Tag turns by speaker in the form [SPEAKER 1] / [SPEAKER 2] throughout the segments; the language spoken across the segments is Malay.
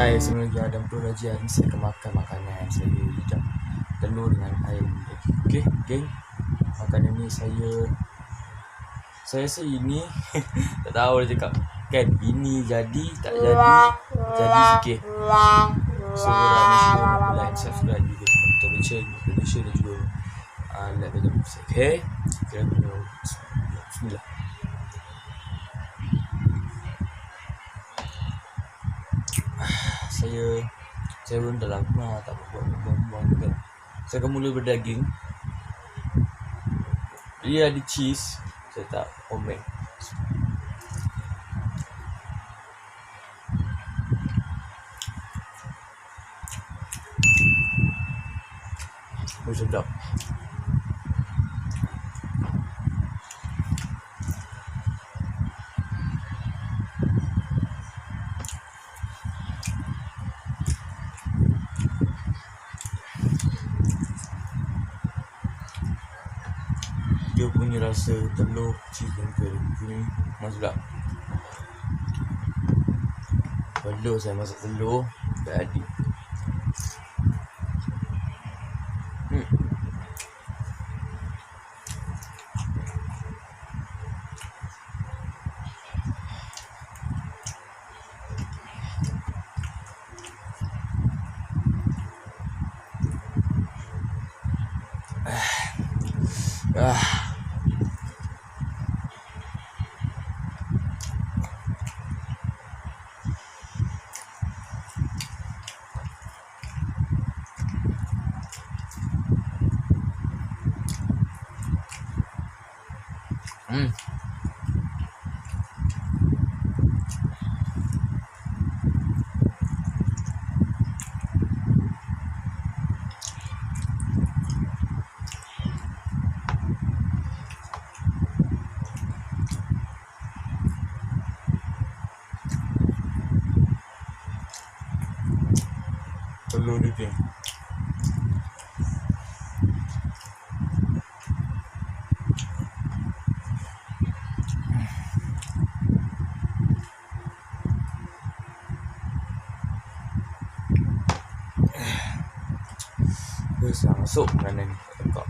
[SPEAKER 1] Hai, sebelum lagi Adamdarwisybinkhairul. Hari ni saya akan makan makanan. Saya hidang telur dengan air mendidih. Okey, geng. Makanan ni saya rasa ini tak tahu dah cakap kan. Ini jadi tak jadi sikit. So korang make sure like, subscribe juga untuk channel dan juga like dan jangan lupa. Okay, kita mula. Bismillah. Saya pun dah lama tak buat kan. Saya akan mula berdaging. Dia ada cheese. Saya tak komen. Sedap. Dia punya rasa telur cheese dan ni sedap. Kalau saya masak telur tak adik. Telur dia geng. Besar masuk makanan ni. Tengok.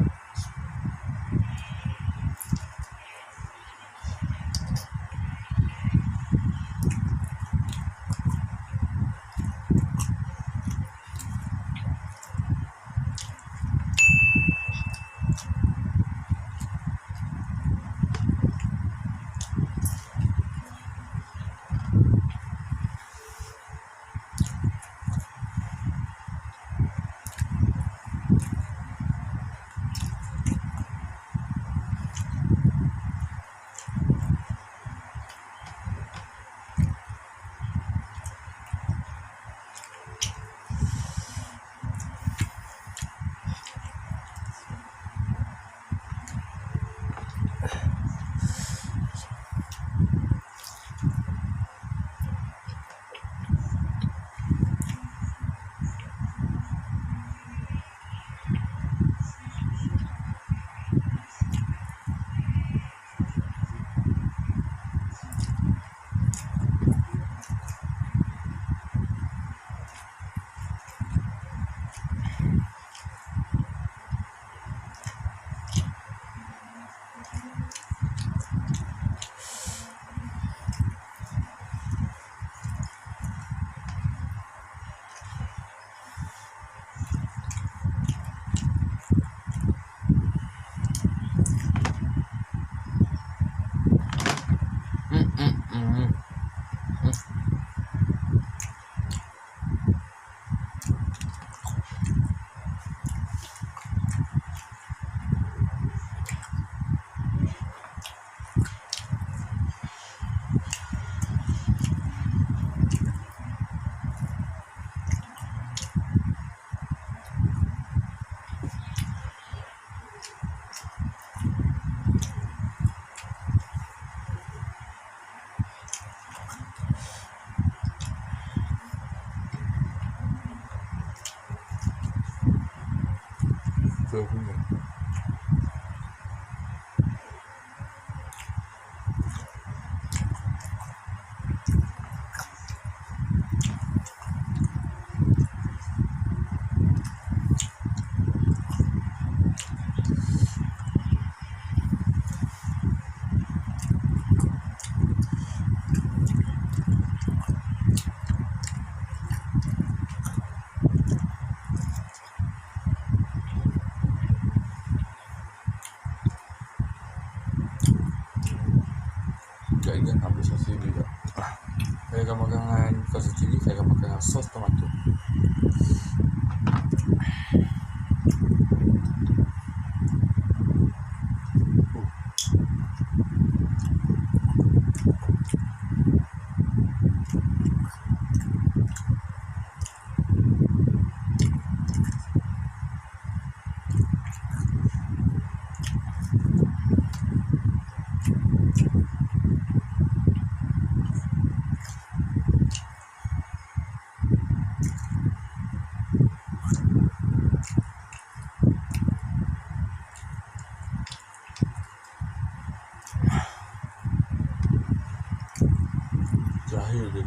[SPEAKER 1] Sekejap lagi nak ambil sos chili juga. Saya akan makan dengan sos chili. Saya akan makan dengan sos tomato. Terakhir dia.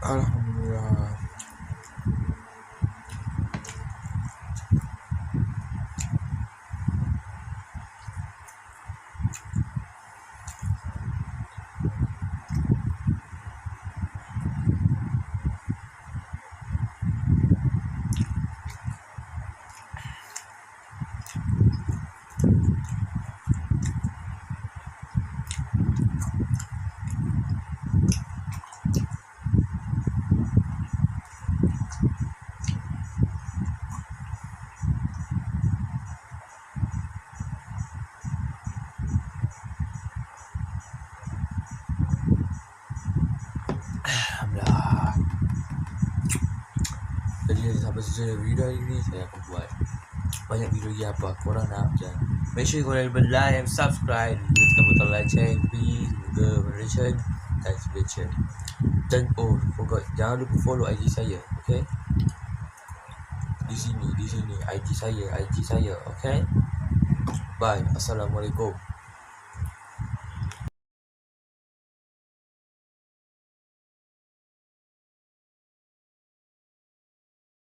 [SPEAKER 1] Alhamdulillah. Jadi sampai selesai video hari ni saya akan buat banyak video lagi apa korang nak. Dan make sure korang like and subscribe, tekan butang lonceng, please, juga notification dan notification. Dan forgot, jangan lupa follow IG saya, okay? Di sini IG saya, okay? Bye. Assalamualaikum.